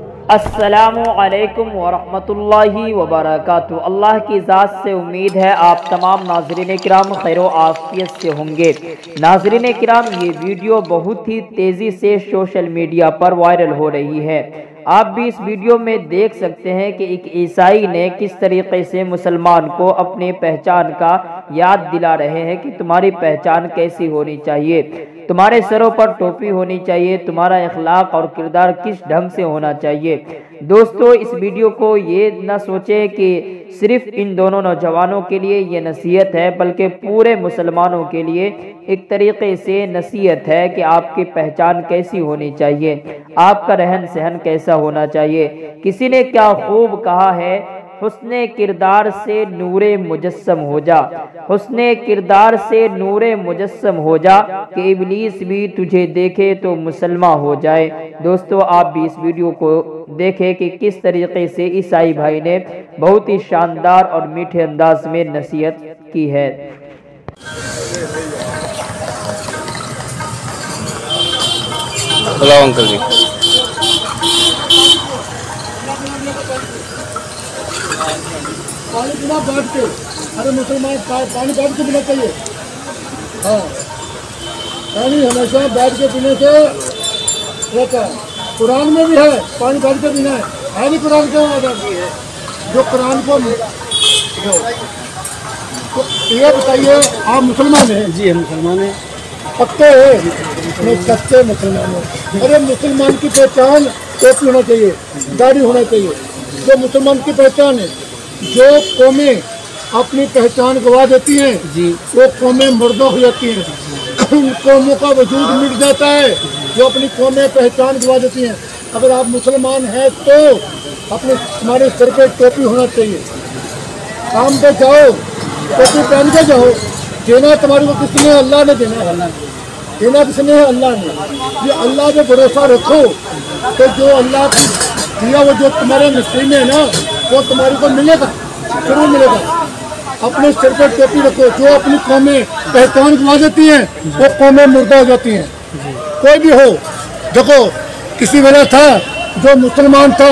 السلام علیکم ورحمۃ اللہ وبرکاتہ۔ اللہ کی ذات سے امید ہے آپ تمام ناظرین کرام خیر و عافیت سے ہوں گے۔ ناظرین کرام، یہ ویڈیو بہت ہی تیزی سے سوشل میڈیا پر وائرل ہو رہی ہے۔ آپ بھی اس ویڈیو میں دیکھ سکتے ہیں کہ ایک عیسائی نے کس طریقے سے مسلمان کو اپنی پہچان کا یاد دلا رہے ہیں کہ تمہاری پہچان کیسی ہونی چاہیے، تمہارے سروں پر ٹوپی ہونی چاہیے، تمہارا اخلاق اور کردار کس ڈھنگ سے ہونا چاہیے۔ دوستو، اس ویڈیو کو یہ نہ سوچیں کہ صرف ان دونوں نوجوانوں کے لیے یہ نصیحت ہے، بلکہ پورے مسلمانوں کے لیے ایک طریقے سے نصیحت ہے کہ آپ کی پہچان کیسی ہونی چاہیے، آپ کا رہن سہن کیسا ہونا چاہیے۔ کسی نے کیا خوب کہا ہے، حسن کردار سے نور مجسم ہو جا، حسن کردار سے نور مجسم ہو جا کہ ابلیس بھی تجھے دیکھے تو مسلمہ ہو جائے۔ دوستو، آپ بھی اس ویڈیو کو دیکھیں کہ کس طریقے سے عیسائی بھائی نے بہت ہی شاندار اور میٹھے انداز میں نصیحت کی ہے۔ بلاؤ انکل جی۔ پانی پینا بیٹھ کے، ارے مسلمان پانی بیٹھ کے پینا چاہیے۔ ہاں، پانی ہمیشہ بیٹھ کے پینے سے رہتا ہے۔ قرآن میں بھی ہے پانی بیٹھ کے پینا ہے نہیں قرآن کے جو قرآن کو یہ بتائیے، آپ مسلمان ہیں؟ جی ہم مسلمان ہیں، پکے ہیں، سچے مسلمان ہیں۔ ارے مسلمان کی پہچان ٹوپی ہونا چاہیے، داڑھی ہونا چاہیے، جو مسلمان کی پہچان ہے۔ جو قومیں اپنی پہچان گوا دیتی ہیں جی، وہ قومیں مردہ ہو جاتی ہیں، ان قوموں کا وجود مٹ جاتا ہے جو اپنی قومیں پہچان گوا دیتی ہیں۔ اگر آپ مسلمان ہیں تو اپنے ہمارے سر پہ ٹوپی ہونا چاہیے، کام پہ جاؤ ٹوپی پہن کے جاؤ۔ دینا تمہارے کو کس نے؟ اللہ نے دینا، دینا کس نے؟ اللہ نے۔ یہ اللہ پہ بھروسہ رکھو تو جو اللہ کی دیا وہ جو تمہارے نصیب میں ہے نا، وہ تمہارے کو ملے گا، ضرور ملے گا۔ اپنے سر پر ٹوپی رکھو۔ جو اپنی قومیں پہچان گوا دیتی ہیں وہ قومیں مردہ ہو جاتی ہیں۔ کوئی بھی ہو، دیکھو کسی وجہ تھا جو مسلمان تھا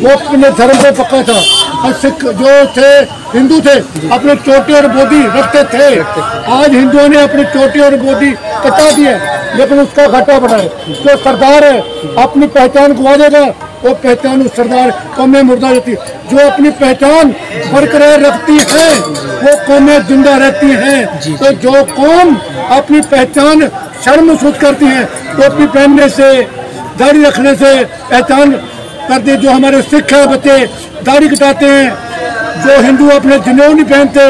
وہ اپنے دھرم پہ پکا تھا، اور سکھ جو تھے ہندو تھے اپنے چوٹی اور بودی رکھتے تھے۔ آج ہندوؤں نے اپنی چوٹی اور بودی کٹا دی ہے، لیکن اس کا گھاٹا بڑھا ہے۔ جو سردار ہے اپنی پہچان گوا دے گا، وہ پہچان اس سردار قومیں مردہ رہتی ہے۔ جو اپنی پہچان برقرار رکھتی ہے وہ قومیں زندہ رہتی ہیں۔ تو جو قوم اپنی پہچان شرم محسوس کرتی ہے ٹوپی پہننے سے، داڑھی رکھنے سے پہچان کرتے، جو ہمارے سکھ ہیں بچے داڑھی کٹاتے ہیں، جو ہندو اپنے جنیو نہیں پہنتے،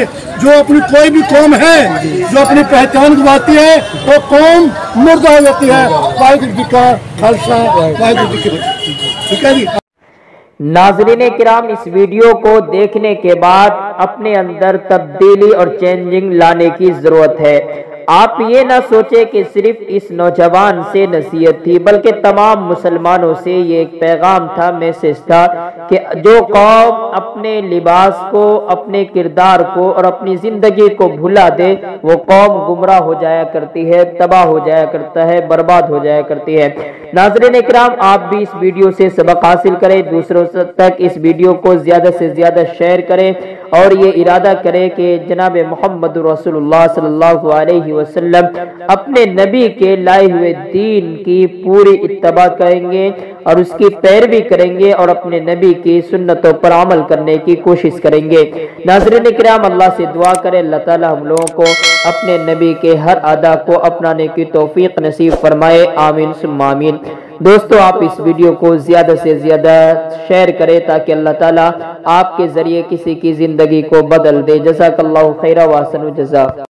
جو اپنی کوئی بھی قوم ہے جو اپنی پہچان گواتی ہے وہ قوم مردہ ہو جاتی ہے۔ واحگuru جی کا خالصہ، واحگuru جی کی فتح۔ ٹھیک ہے جی۔ ناظرین کرام، اس ویڈیو کو دیکھنے کے بعد اپنے اندر تبدیلی اور چینجنگ لانے کی ضرورت ہے۔ آپ یہ نہ سوچیں کہ صرف اس نوجوان سے نصیحت تھی، بلکہ تمام مسلمانوں سے یہ ایک پیغام تھا، میسج تھا کہ جو قوم اپنے لباس کو، اپنے کردار کو اور اپنی زندگی کو بھلا دے وہ قوم گمراہ ہو جایا کرتی ہے، تباہ ہو جایا کرتا ہے، برباد ہو جایا کرتی ہے۔ ناظرین اکرام، آپ بھی اس ویڈیو سے سبق حاصل کریں، دوسروں تک اس ویڈیو کو زیادہ سے زیادہ شیئر کریں، اور یہ ارادہ کریں کہ جناب محمد رسول اللہ صلی اللہ علیہ وسلم اپنے نبی کے لائے ہوئے دین کی پوری اتباع کریں گے اور اس کی پیروی کریں گے اور اپنے نبی کی سنتوں پر عمل کرنے کی کوشش کریں گے۔ ناظرین کرام، اللہ سے دعا کریں اللہ تعالی ہم لوگوں کو اپنے نبی کے ہر ادا کو اپنانے کی توفیق نصیب فرمائے، آمین ثم آمین۔ دوستو، آپ اس ویڈیو کو زیادہ سے زیادہ شیئر کریں تاکہ اللہ تعالیٰ آپ کے ذریعے کسی کی زندگی کو بدل دے۔ جزاک اللہ خیرہ و احسن الجزاء۔